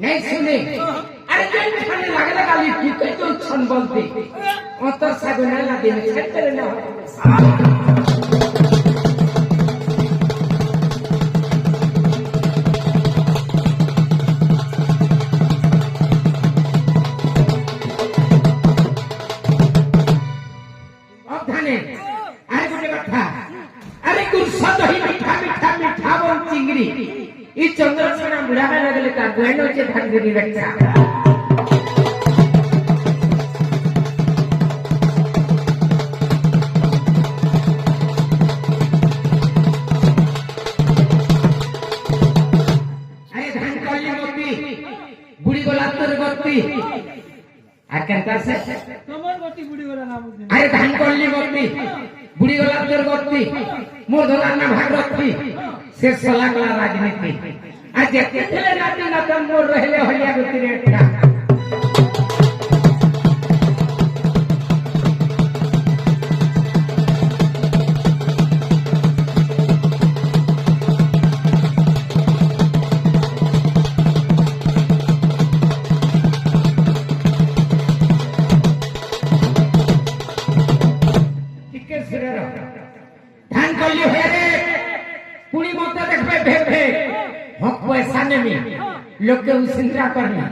नहीं सुने अरे नहीं खाने लगे गाली पीते तो छन बोलते और तो सागुना ला दिन छन करे ना अब धाने अरे गुटे कथा अरे गुस्सा तो ही मीठा मीठा मीठा बोल चिंगरी इस चंद्रसेना बुढ़ा का लगले का बहनों से धनगिरी रखा अरे धान कॉली गोपी बुढ़ी गोला तर गोपी आकर से তোমার গতি বুড়ি গলা নাম अरे धान कॉली गोपी बुढ़ी गोला तर गोपी मोर धोला ना भागवती से सला कला राजनीति आज देखते थे राजा ना तो मोर रहले हलिया गोती रेटा धान कली है रे पुणी मत देखबे भेबे हक पैसा नेमी लोग के उसिंद्रा करनी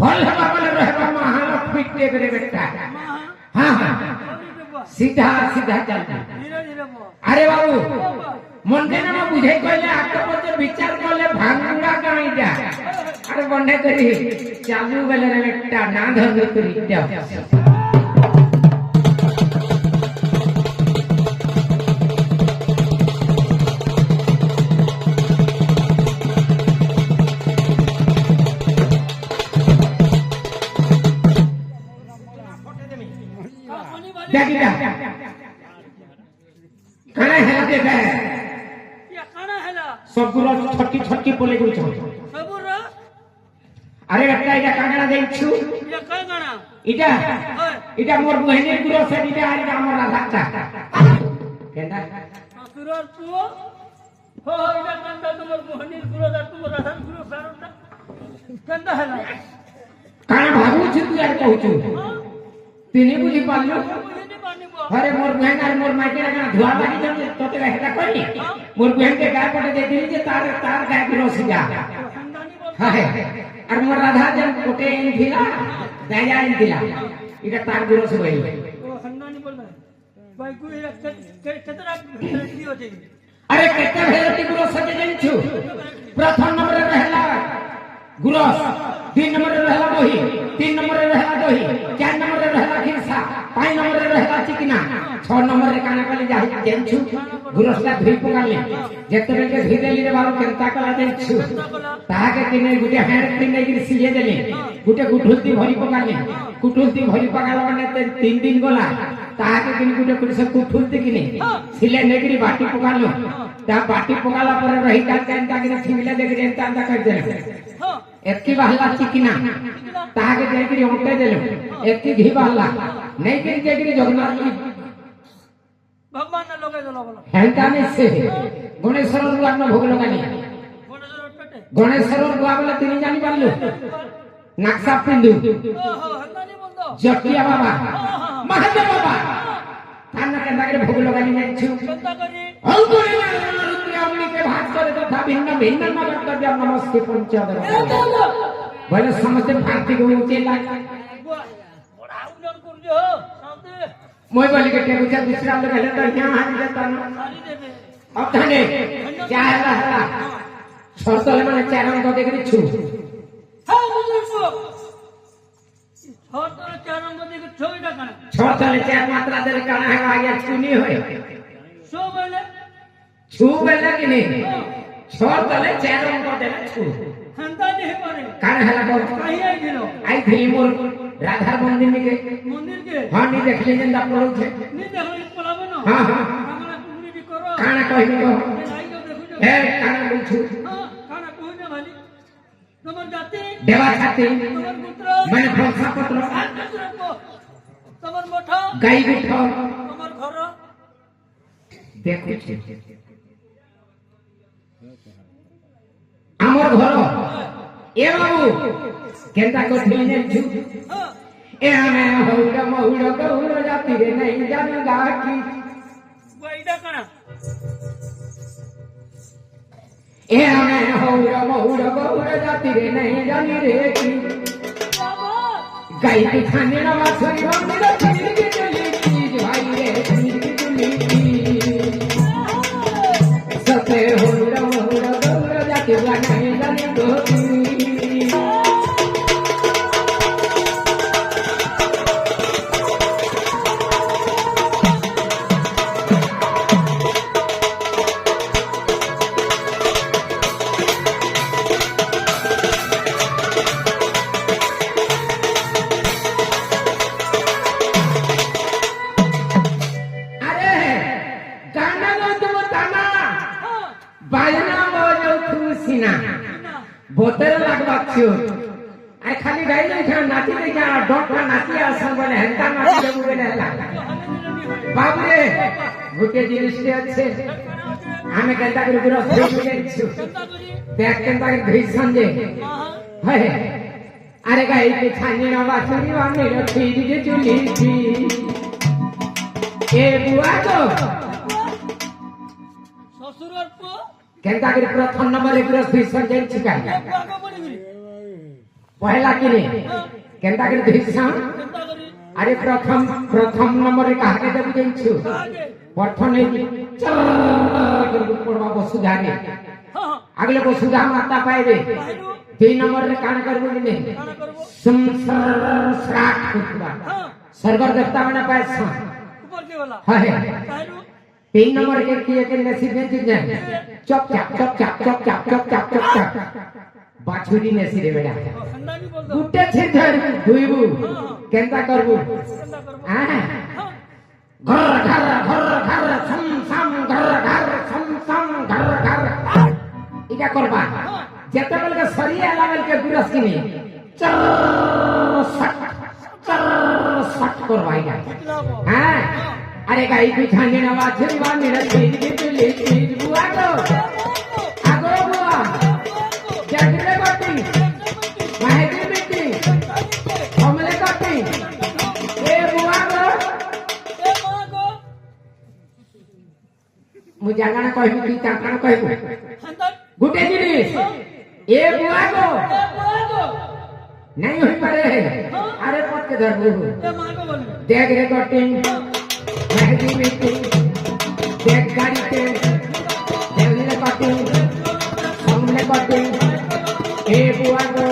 भल हवा वाला रहबा महालक्ष्मी पीटे करे बेटा हां हां सीधा सीधा चलता अरे बाबू मन के ना बुझे कहले आके मते विचार करले भांगा काई जा अरे बंधे करी चालू वाला रे बेटा ना धर तो रिटा देखिए खाना है देखा है या खाना है ना सब गुरु छटकी छटकी बोले गुरु छ सबुर अरे बेटा इटा कांगड़ा देछु या काय गाना इटा इटा मोर बहनी गुरु से इटा आरी हमर राधा केंदा सुरर तू हो इटा कंदा तुमर बहनी गुरु दा तुमर राधा गुरु सारंदा कंदा है ना काना भागु छु तू यार कहू तिनी बुझी पालो अरे मोर बहन और मोर माइके ना धुआ बाकी जब तोते हेता करी मोर बहन के गाय पटे दे दिली जे तार तार गाय के रोसी जा हाय और मोर राधा जन कोटे इन थिला गाया इन थिला इटा तार गुरोस होई ओ खंडानी बोल रहा है भाई कोई केतरा भेटी होते अरे केते भेटी गुरोस से जन छु प्रथम नंबर रहला गुरोस 2 नंबर रहला दोही 3 नंबर रहला दोही 4 नंबर रहला खिरसा 5 नंबर रहला चिकना 6 नंबर रे काना कले जाहि जेंछु गुरसला धुई पकाले जेते बेले धुई देली रे बाबू केंता कला जेंछु ताके किने गुटे हेड किने गिर सिजे देली गुटे गुठुलती भरी पकाले गुठुलती भरी पकाला माने 3 दिन गला ताके किने गुटे कुसे गुठुलती किने सिले नेगिरी बाटी पकालो ता बाटी पकाला पर रही का केंता किने छिमिला देगिरी एंता कर देले एकी बहला चिकना ताके देगिरी ओंटे देलो एकी घी बहला नहीं के देगिरी जगन्नाथ भगवान ने लोगे दलो बोलो हेंताने से गणेशर रुआ न भोग लगानी गणेशर रुआ बोले तिनी जानी पारलो नाकसा पिंदु ओहो हंदानी बोल जटिया बाबा महादेव बाबा थाना केंदा करे भोग लगानी जाइछु केंदा करी अंकुरी रुद्र अग्नि के भाग करे तथा भिन्न भिन्न नगर्तव्य नमस्ते पंचदर बोले समस्त भारती को ऊंचे लागा बड़ा उन्नत कर जो शांति मोय बोले के बुझा दूसरा लोग हेले तो यहां हाथ देता ना सारी देबे अब थाने क्या है सरतले माने चारण को देख छु हां बुझो छोड़ तो चार मध्य के छोईटा कने सरतले चार मात्रा दे काना है आगे छुनी होय सो बोले छु बोले कि नहीं सरतले चारण को दे छु हंता नहीं पारे काना हला को कहीं आई दिलो आई थी मोर राधा मंदिर में के मंदिर के हां नहीं देख ले जंदा पड़ो छे नहीं देखो पलाबो न हां हां हमरा कुंगरी भी करो काना कहबी तो आई जो देखो जो ए काना बोलछु हां खाना कोई ना भाली तमर जाति देवा छाती तमर पुत्र मैंने फलसा पत्र तमर मोठा गाई बिठ तमर घर देखु छे हमर घर ए बाबू केंता को थिले छु हां ए हमें होड़ महुड़ गौड़ जाति रे नहीं जानी गाकी वैदा कना ए हमें होड़ महुड़ गौड़ जाति रे नहीं जानी रे की बाबा गाई की खाने ना वासुरी बंदी खीर की चली चीज भाई रे खीर की चली सते होड़ महुड़ गौड़ जाति रे नहीं जानी गाकी बोतल लगवाछो आई खाली गाई नहीं खा नाची नहीं जा डॉक्टर नाची आसन बोले हंता नाची देबु बोले हला बाबू रे गुटे जिनिस ते अच्छे हमें कहता कर गुरु भेज छु देख केंता कर भेज संजे है अरे गाई के छानी ना वाचुरी वाने रखी जे चुली थी ए बुआ तो ससुरर पो केंता कर प्रथम नंबर एक रस भेज संजे छिका आगे बढ़ी गई पहला किने केंता कर भेज सा केंदा करी अरे प्रथम नंबर रे कहा के देबु छु आगे प्रथम नहीं चल कर पड़वा वसुधा रे हां अगले वसुधा माता पाएबे बाहिरो 3 नंबर रे कान करबो ने खाना करबो संसराट कुतबा हां सर्वर देवता माने पाए सा ऊपर के वाला है बाहिरो 3 नंबर के किए के नसीब में चीज है चप चप चप चप चप चप चप चप चप चप बाछुरी नसीब रे बेटा ठंडा नहीं बोल दो गुट्टे छे धर धुइबू केंता करबू केंदा करबो हां हां घर घर घर घर सम सम घर घर सम सम घर घर इका करबा जेते बेल के सरिया लागल के गुरस किनी चर सट करबा इका किलाबो हां अरे गाई की खाने ना वाछरी वाने रे चीज के ले चीज बुआ तो आगो बुआ जगरे बटी माहेदी बेटी हमले कटी ए बुआ गो ए मागो मु जागाना कहबी की ताकाना कहबू हंता गुटे जिनिस ए बुआ गो मागो नहीं होई पारे अरे पट के धरबू ए मागो बोल देख रे कटिंग मेहदी बेटी देख गाड़ी के देवले कटिंग हमले कटिंग ए बुआ गो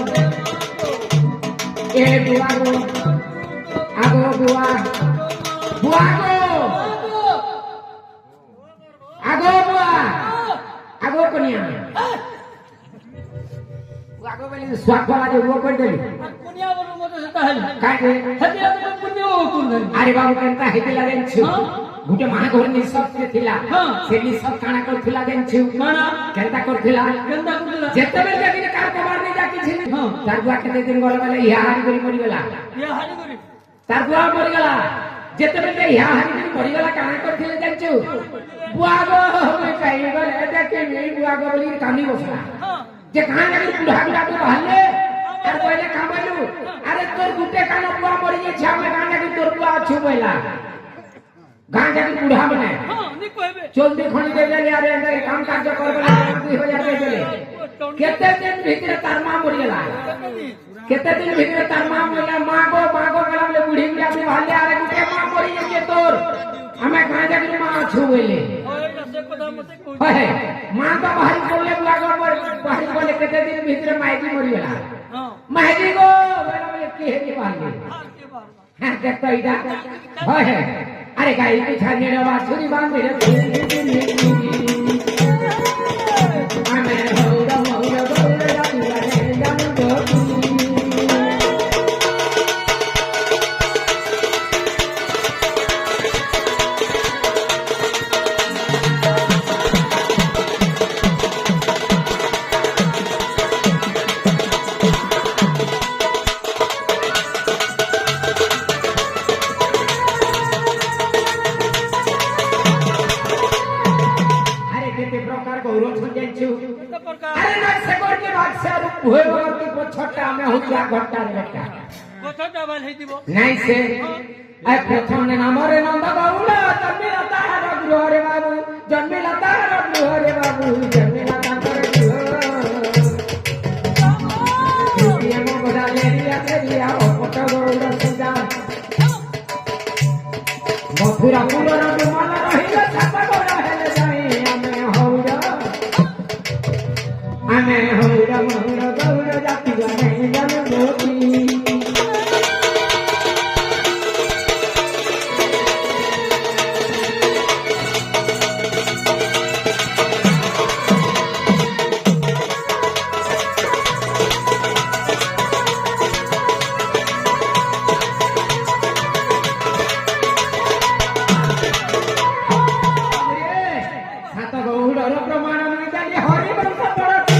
आगो बुआ बुआ गो आगो बुआ आगो कनिया आगो बोले स्वाद वाला जो वो कर देली पुनिया बोलो मत से ताहल काटे हतिया तो पुनिया हो तुम अरे बाबू केनता हेति लागेन छु गुटे महाघर नि सब के थिला हां सेली सब काना कर थिला देन छु माना केनता कर थिला केंदा कुला जेते बेल के कार कबार नहीं जाके छि हां तार बुआ के दिन गला वाला या हारी गली मरी गेला ये हाली करी तार बुआ मरी गेला जेते बेल के या हारी गली मरी गेला काना कर थिले देन छु बुआ गो हमें कहि गले देखे नहीं बुआ गो बोली कानी बसला हां जे कहां लगे बुढ़ा बुढ़ा तो रहले আর কইলে কামাইলু আরে তোর গুটে কান বুয়া মরি গেছে আমি গানে কি তোর বুয়া আছু বইলা গান যাকে বুড়া বনে হ্যাঁ নি কইবে জলদি খনি দে গেলে আরে এন্ড কাম কাজ করবে না 2000 দেলে কেতে দিন ভিতরে তার মা মরি গেলা কেতে দিন ভিতরে তার মা মরিলা মা গো গলালে বুড়ি গিয়া আমি ভালে আরে গুটে মা মরি গেছে তোর আমি গান যাকে মা আছু বইলে ওইটা সে কথা মতে কই হয় মা তো বাহির করলে লাগো বাহির করলে কেতে দিন ভিতরে মাইকি মরি গেলা হ্যাঁ মাইকি গো বলে কি হেকি পারলি আর কি বারবার হ্যাঁ দেখতো এটা হয় আরে গাই পিছানে রে বাছুরি বাঁধে রে আমি হৌরা মৌরা গৌরা রাতুরা রে জানো গো अरे ना सेकोर के भाग से रुक हुए वक्त की पोछटा में हुआ घट्टा रे बेटा কথাটা বল হে দিব नहीं से आ प्रथम ने नामरे नंद गौड़ा जन्मिला तार गृह रे बाबू जन्मिला तार गृह रे बाबू जन्मिला तार गृह ये मो बड़ा लेरिया ओ पट गौड़ा सजा मथुरा पुरा माला रहिला छापा गौड़ा हेले जाई हमें हौरा मौरा गौरा जाति गने जन गोपी सात गौड़र प्रमाण में जानी हरि वंश पड़ती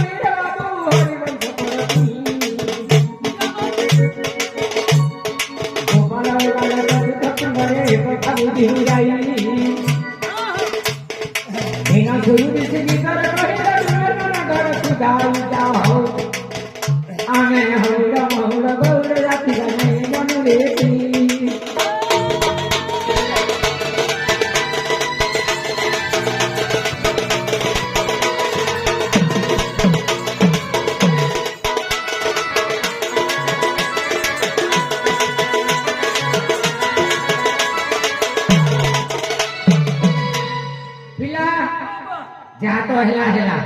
जहाँ तो हेला हेला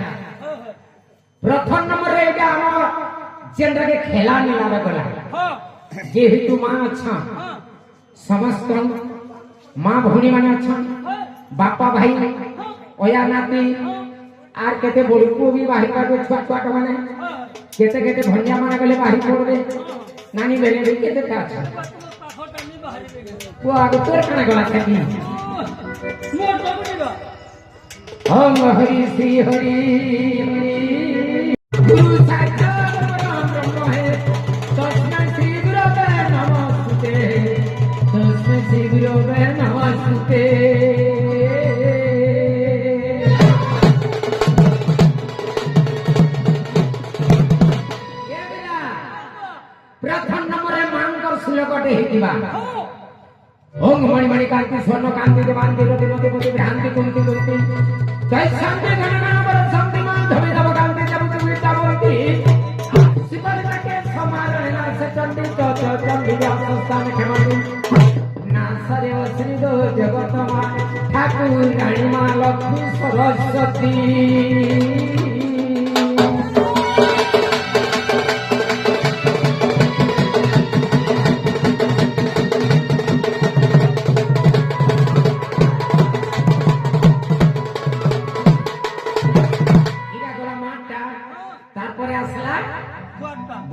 प्रथम नंबर रे एटा हम जेनरा के खेला नि लावे गला जेहेतु मां अच्छा समस्त मां भौणी माने अच्छा बापा भाई ओया नाती आर केते बड़को भी बाहिर का छुआ छुआ माने केते केते भनिया माने गले बाहिर छोड़ दे नानी बेले भी केते ता अच्छा वो आगे तोर कने गला थी मोर सबनी बा ओम हरि श्री हरि गुरु साक्षात् ब्रह्म है तस्मै श्री गुरवे नमस्ते तस्मै श्री गुरवे नमस्ते प्रथम नंबर मांगर श्लोकटे हेतिबा ओम मणि मणि कांति स्वर्ण कांति देवांति रति मति मति भ्रांति कुंति कुंति जय शांति घन घन बर शांति मान धवे धव कांति जब विद्या बोलती शिवल के समारण ना से चंडी तो चंडी व्यास संस्थान खेमंती ना सरे श्री दो जगत मां ठाकुर रानी मां लक्ष्मी सरस्वती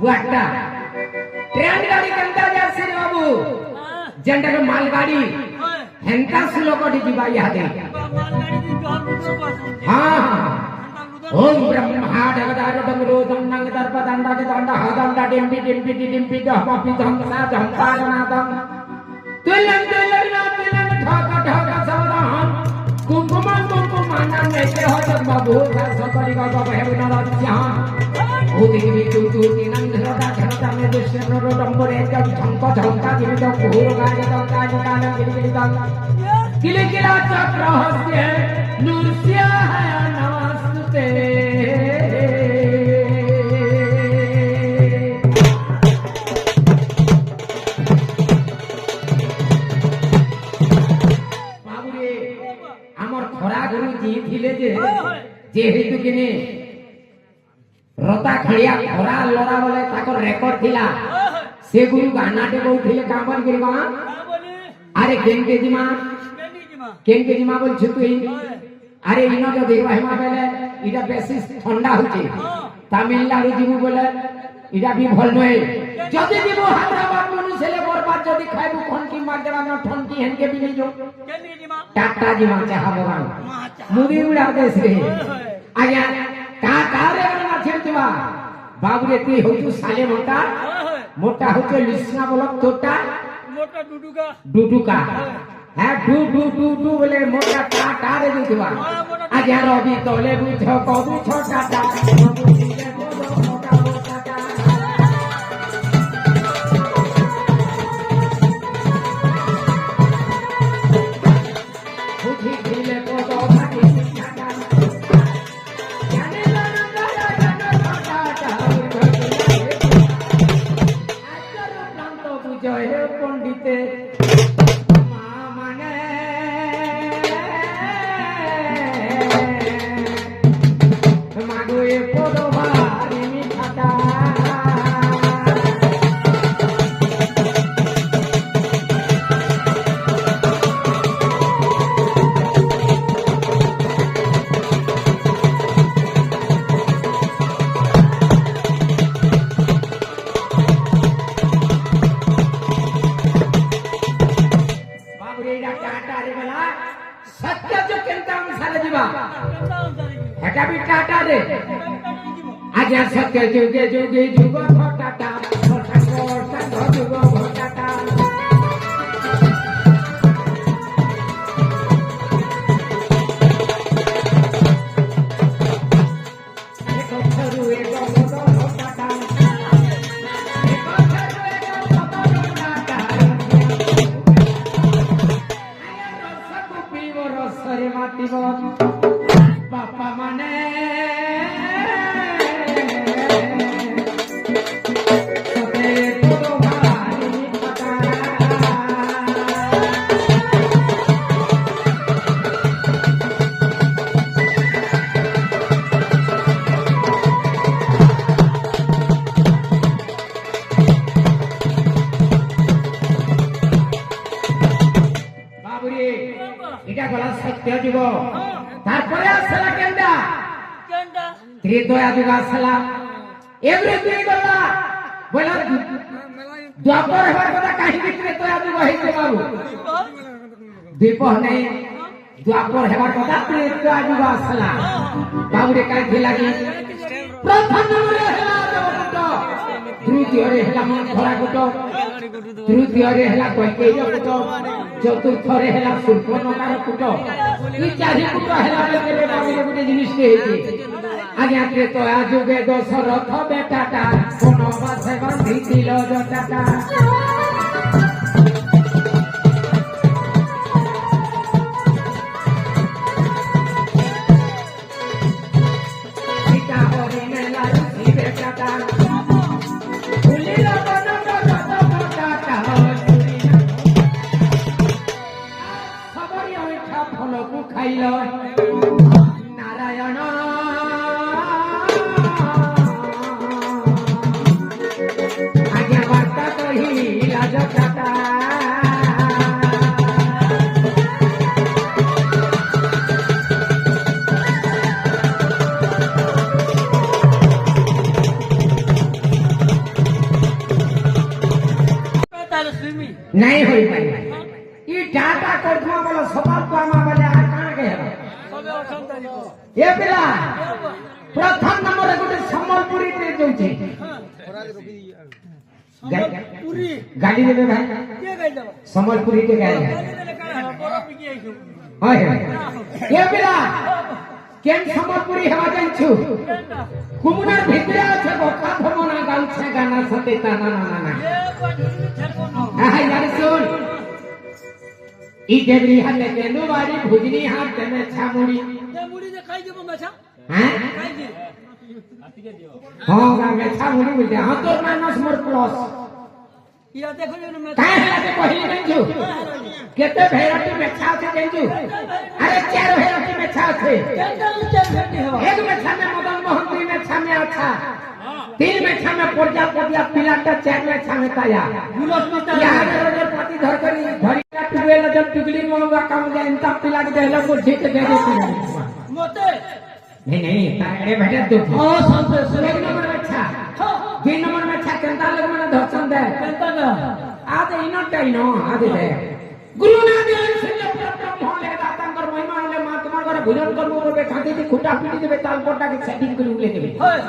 गुआटा ट्रेन गाड़ी कंटा जासी रे बाबू जेंटा के माल गाड़ी हेंता सुलोकटी जीवा यादे हां ओम ब्रह्मा जगदार दंगरो दंग दर्प दंडा के दंडा हदंडा डिम्पी डिम्पी डिम्पी दहपी धमसा धमकारनादम तुलन तुलन ना तुलन ठाका ठाका सावधान कुमकुम कुमकुम माना में से हो जब बाबू सर सकरी का बाबू है बिना ध्यान ভূতি বিতু তুতি নন্দরটা খেলতা মে দুষ্যের ডম্বরে জগ ঝঙ্ক ঝঙ্কা জীবিত ঘোর গায়ে দঙ্কা নিকাল গিরিগিরিত কিলকিলা চক্র হস্তে নৃস্য নমস্তে বাবুরে আমার খরা গুরুজি ଥିଲେ যে হেতু কিনে রতা খেয়া খরা লড়া বলে তাকর রেকর্ড থিলা সে গুরু গানাটে কইଥିଲେ কাম করিবা আরে কেনকে জিমা বলছ তুই আরে ইনো যে দেখবা হেমা বেলে এটা বেশি ঠান্ডা হচ্ছে তামিলনাড়ু জিমু বলে এটা বি ভাল নয় যদি দিব হায়দ্রাবাদ মনু ছেলে বরবাদ যদি খাইবু খনকি মার দেবা না ঠনকি হেনকে বি নিজো টাটা জিমা চাহা বগান মুদি উড়া দেশ রে আজ্ঞা কা কারে না ছেড়তিবা বাবুরে তুই হইতু সালে মোটা হচ্ছে লিসনা বলক তোটা মোটা ডুডুকা হ্যাঁ ডু ডু ডু ডু বলে মোটা কা কারে দিবা আজ্ঞা রবি তলে বুঝ কবি ছোটাটা বুঝিলে বড় মোটা মোটাটা বুঝি দিলে বড় ভাটি ছোটাটা জানে না না ছোটাটা আজর প্রান্ত বুঝয় পণ্ডিতে আজ্ঞা সত্য যুগে যুগে যুগ ঘটাটা যুগ ঘটাটা বাপা মানে এটা গলা সত্য যুগ তারপরে আসলা কেনটা ত্রিদয়া যুগ আসলা এবারে তুই গলা বলা দ্বাপর হবার কথা কাহিনী ত্রিদয়া যুগ হইছে বাবু দ্বীপহ নেই দ্বাপর হবার কথা ত্রিদয়া যুগ আসলা বাবুরে কাই লাগি প্রথম নম্বরে হেলা দেবকুট তৃতীয়রে হেলা মন্থরা কুট তৃতীয়রে হেলা কৈকেয়ী কুট চতুর্থরে হেলা শূর্পণখার কুট এই চারি কুট হেলা বেলে বাবুরে গোটে জিনিসটি হয়েছে আজ্ঞা ত্রেতয়া যুগে দশরথ বেটাটা বনবাসে বাঁধিছিল জটাটা সীতা হরিণে লালুসি বেটাটা ভুলিল বনক যত বটাটা সবরি ঐঠা ফলকু খাইল নারায়ণ আজ্ঞা বার্তা কহিলা জটাটা नहीं होई पाई ई डाटा कोठमा वाला सवाल को आमा वाले आ कहां गए ये पिला प्रथम नंबर गोटे संबलपुरी ते जोचे पूरी गाड़ी देबे भाई के गई जाबो संबलपुरी के गाड़ी हां ये पिला কেন সম্বলপুরি হওয়া জানছু কেনটা কুমুনার ভিতরে আছে বকা ভমনা গাউছে গানা সাথে টানা না না এ বাজুরি ছাড়বো না হ্যাঁ यार सुन ई देवरी हाले केनु बारी भुजनी हाथ देने छामुड़ी এ মুড়ি দে খাই দেব মেছা हैं খাই দে हां गांगे छामुड़ी बोलते हां तोर माइनस मोर प्लस ইয়া দেখো না মেছা काहे लागे पहिली देंजू केते भेराटी में छा से देंजू अरे चार भेराटी में छा से কেনটা উচ্চার ভেটি হওয়া एक में छा में मदन मोहन दुई में छा में अच्छा तीन में छा में प्रजापति पिलाटा चार में छा में ताया গুলস মিটা यहाँ रोजर पाती धर करी धरी का टुगेला जब टुगली मोगा काम जाए इंता पिला के देला को ठीक दे दे মতে नहीं तारे भेटे दो ও সন্তোষ एक नंबर में छा হ্যাঁ दुई नंबर में छा केंता लग मने धरसन दे কেনটা না आदे इनो टाइनो आदे दे गुरु ना दे से ब्रह्म ले दातांकर महिमा ले महात्मा करे भजन करबो रे खाती थी खुटा पीटी देबे ताल कोटा के सेटिंग करी ले देबे হয়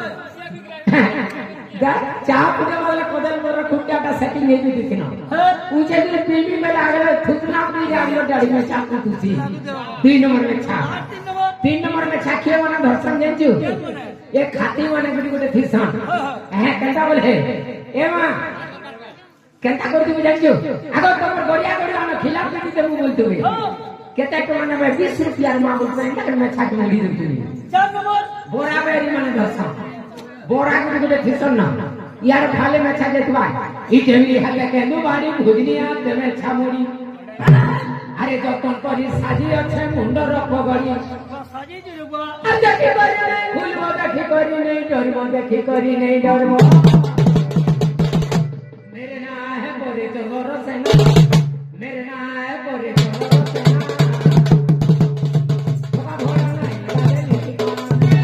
गा चाह पीने वाले कोदल मोर खुट्टाटा सेटिंग हे दी दिनो হ্যাঁ पूछे कि टीवी में लागले थुकना पी जागियो डाड़ी में चाकू तुसी तीन नंबर में छा 3 নম্বর तीन नंबर में छा किए माने धरसन जेंजू ये खाती माने गुडी गुडी थिसन है केंता बोले ए मां केंता करती बुझाइयो आगो तमर गड़िया गड़िया में खिला पीटी देबू बोलतो बे केते के माने मैं 20 रुपया मां बोलते हैं मैं छा के मुड़ी देती 4 নম্বর बोरा बेरी माने धरसन बोरा गुडी गुडी थिसन ना यार खाले में छा जेतबा ई देवी हले के नु बाड़ी भुजनी आ देवे छामुड़ी अरे जतन करी साजी আছে মুন্ডর পগড়ি সাজি দিবা আর দেখি করি নাই ভুলবো দেখি করি নাই ডরবো দেখি করি নাই ডরবো मेरे ना है बोरे चोर सेना मेरे ना है बोरे चोर सेना बाबा घोड़ा नहीं लगे लिखी कोना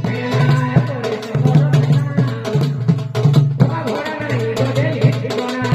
मेरे ना है बोरे चोर सेना बाबा घोड़ा नहीं लगे लिखी कोना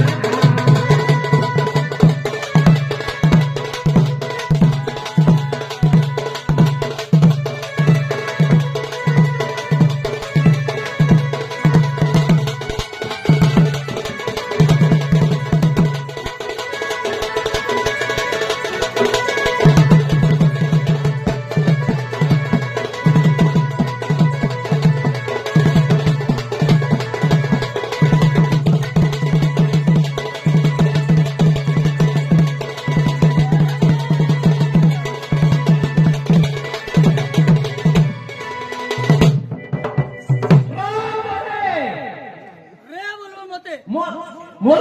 রে বলবো মতে मोर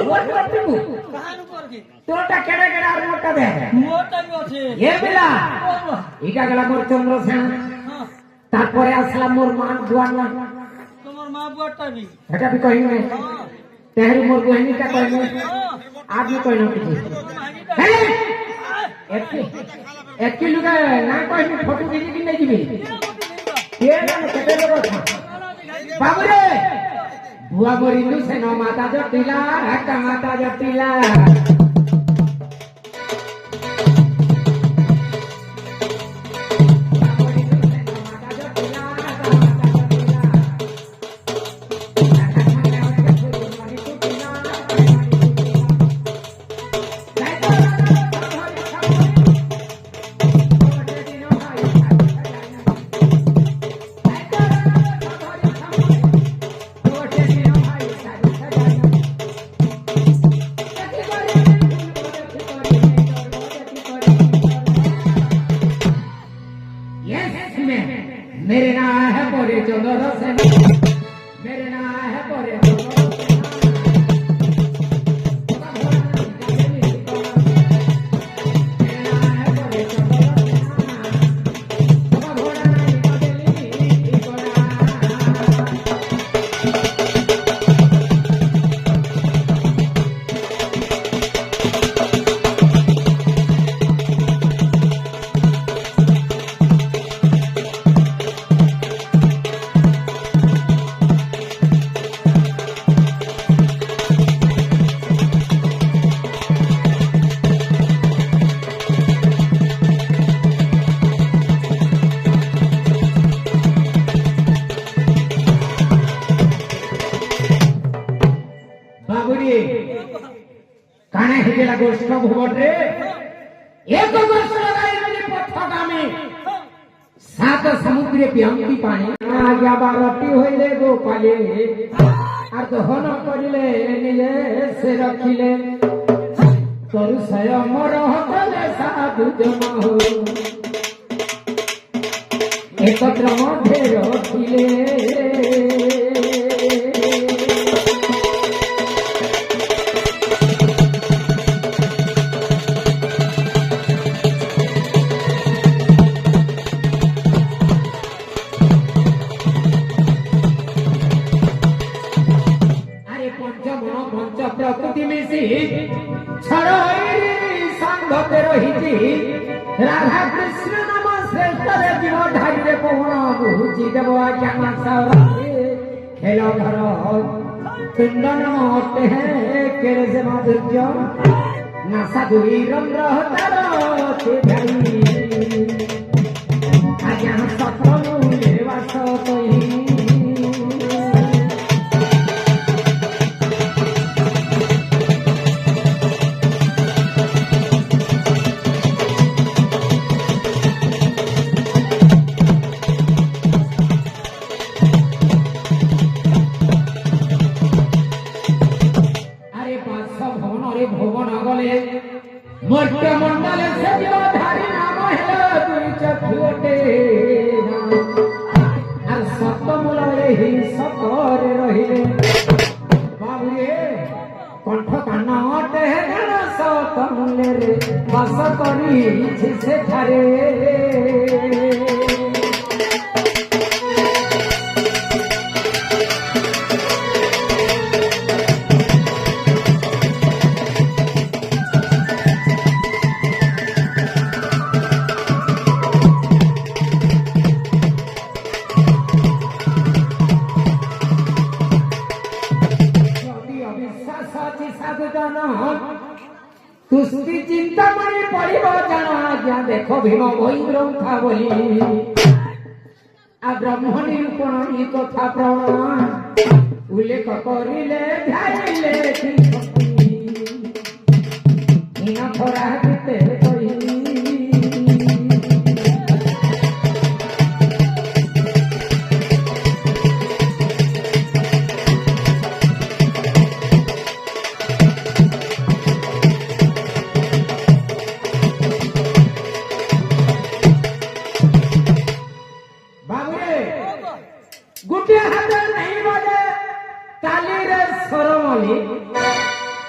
पर पट्टू কাহার উপর কি तोटा केड़ा केड़ा और मोटा दे মোটা আছে ये बिला বাবা इटा गला मोर चंद्र सेन হ্যাঁ तारपरे आसला मोर मान दुआना তোমার মা বড়টা বি एटा भी कहि में হ্যাঁ तेहरु मोर बहनी का कहि में হ্যাঁ आगे कहि न किछि ভাগিটা हे एक किलो का ना कहि में फोटो खींची कि नहीं जीबी ये ना केते लोग था बाबू रे बुआ गोरिंदु से न माता जटिला हक्का माता जटिला मेरे ना है बोरे चोदर से मेरे ना है बोरे चोदर से बाबूरी काने हेला गोष्ठ भुवन रे एक गोष्ठ लगाई रे पथगामी सात समुद्रे पियंती पानी आज्ञा बारती होइले गोपाले আর দহন করিলে নিজে সে রখিলে তরু স্বয়ং হতলে সাধু জমা একত্র মধ্যে রখিলে প্রকৃতি মিশি সাংঘতে রহিছি রাধা কৃষ্ণ নাম শ্রেষ্ঠরে জীব ঢাইরে পবন বুঝি দেব জ্ঞান খেল ঘর পিণ্ড নমতে কেড়ে সে মাধুর্য নাসা দুই রন্ধ্র তার আজ্ঞা সফল বাস তৈ মর্ত্য মন্ডলে সে ধারী নাম হেল দুই চক্ষুটে আর সপ্তমূলে হি সতরে রহিলে বাবুরে কণ্ঠ কান্নটে হেল সপ্তমূলে বাস করিছি সেঠারে তুষ্টি চিন্তামণি পড়িব জানা আজ্ঞা দেখো ভীম বৈদ্রথা বলি আর ব্রহ্মণী রূপণী কথা প্রমাণ উল্লেখ করিলে ধ্যাইলে খরা দিতে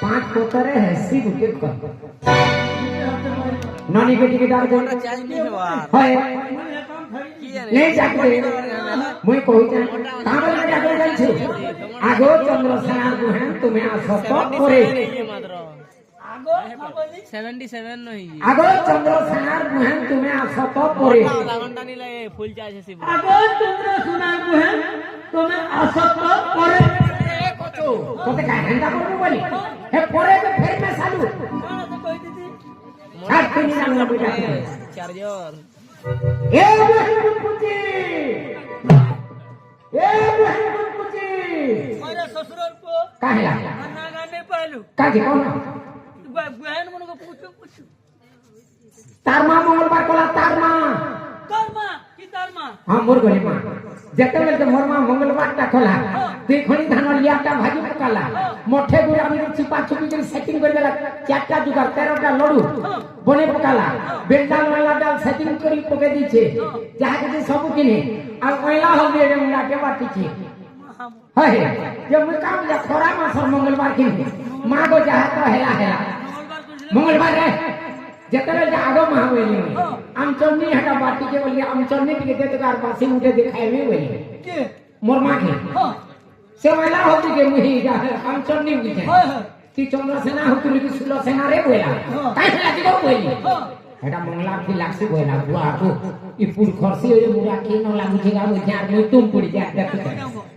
पांच पोतरे हैसी गुटे कर नानी बेटी के डाल दे हाय ले जाके मुई कहू छ काम ले जाके गई छी आगो चंद्रसेना गुहन तुम्हें आसत करे आगो 77 नहीं आगो चंद्रसेना गुहन तुम्हें आसत करे आधा घंटा नहीं लगे फुल चार्ज से आगो चंद्रसेना गुहन तुम्हें आसत करे তোতে কাই ঘন্টা করব বলি হে পরে তো ফের মে চালু ছাড় তুমি জানলা বুঝা চার্জার এ বুঝি मेरे ससुराल को काहे ला ना गाने पालू काहे कोन बहन मन को पूछो तार मां मंगलवार कोला तार मां की तार मां हां मोर गली मां जेतेले तो मोर मां मंगलवार ता खोला दुई खणी धान लियाटा भाजी पकाला मोठे गुरा में चिपा चुपी कर सेटिंग कर देला चारटा जुगार 13टा लडू बने पकाला बेंडाल वाला डाल सेटिंग करी पके दीछे जहा के सब किने आ ओइला हो दे मुंडा के बाटी छे हाय जे मैं काम जा खोरा मास मंगलवार किने मां को जहा तो हेला मंगलवार रे जेतेले जागो मां होइली आम चन्नी हटा बाटी के बोली आम चन्नी के दे तकार बासी मुझे दिखाएबे बोली के मोर मां के हां से वाला होती के मुही जा आम चन्नी बुझे ती चंद्रसेना होतुली की सुलसेना रे बोला काहे लागी गो बोली एटा मंगला की लागसी बोला बुआ को ई पुर खरसी होय मुरा के न लागु छेगा मु जार में तुम पड़ी जा देख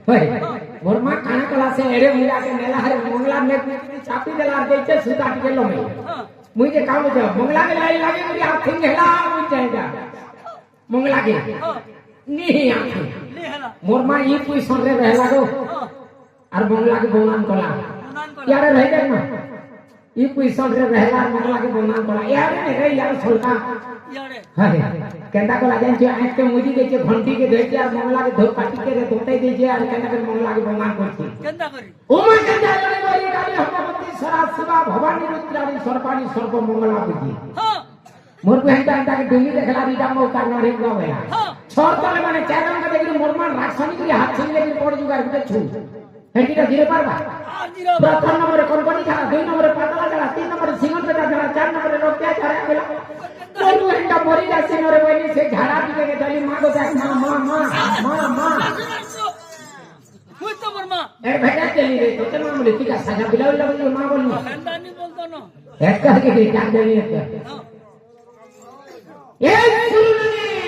होय मोर मां खाना कला से एरे मुरा के नेला हरे मंगला में चापी देला देचे सुता के लो में मुझे काम जो मंगला में लाई लागे मुझे आंखें हेला मुझे जा मंगला के नहीं आंखें मोर मां ई पोजीशन रे रहला गो और मंगला के बोनान कोला यार रह गए ना ই পয়সা রে रहला मंगला के बना करा यार रे यार छोटा ইয়ারে हाय केंदा को लागन जे आंख के मुदी दे जे घंटी के दे जे और मंगला के धो काटी के रे धोते दे जे और केंदा के मंगला के बना करती কেন্দা করি ओ मैं केंदा रे बोली गाली हमवती सरा शिवा भवानी रुद्राणी सर्पाणी सर्व मंगला बुद्धि হ্যাঁ मोर को हेंदा हेंदा के डुंगी देखला बीटा मो का नरे गो बेला হ্যাঁ छोर तले माने चारन का देखि मोरमान राक्षनी के हाथ छिन लेके पड़ जुगार के छु हेंडीटा धीरे पारबा আর জিরো प्रथम नंबर कोनकोनी था 2 नंबर पातला जरा 3 नंबर सिंगल पेटा जरा 4 नंबर रोटिया जरा बेला मोर को हेंदा मरी जासी नरे बनी से झाड़ा पी के चली मां को देख मां मां मां তুই তো মোর মা ए भेटा चली रे तो नाम लिखी का साजा बिलाव लगे मां बोली হেন্দানি বলতো না एक करके डाक देनी है হ্যাঁ ए सुननी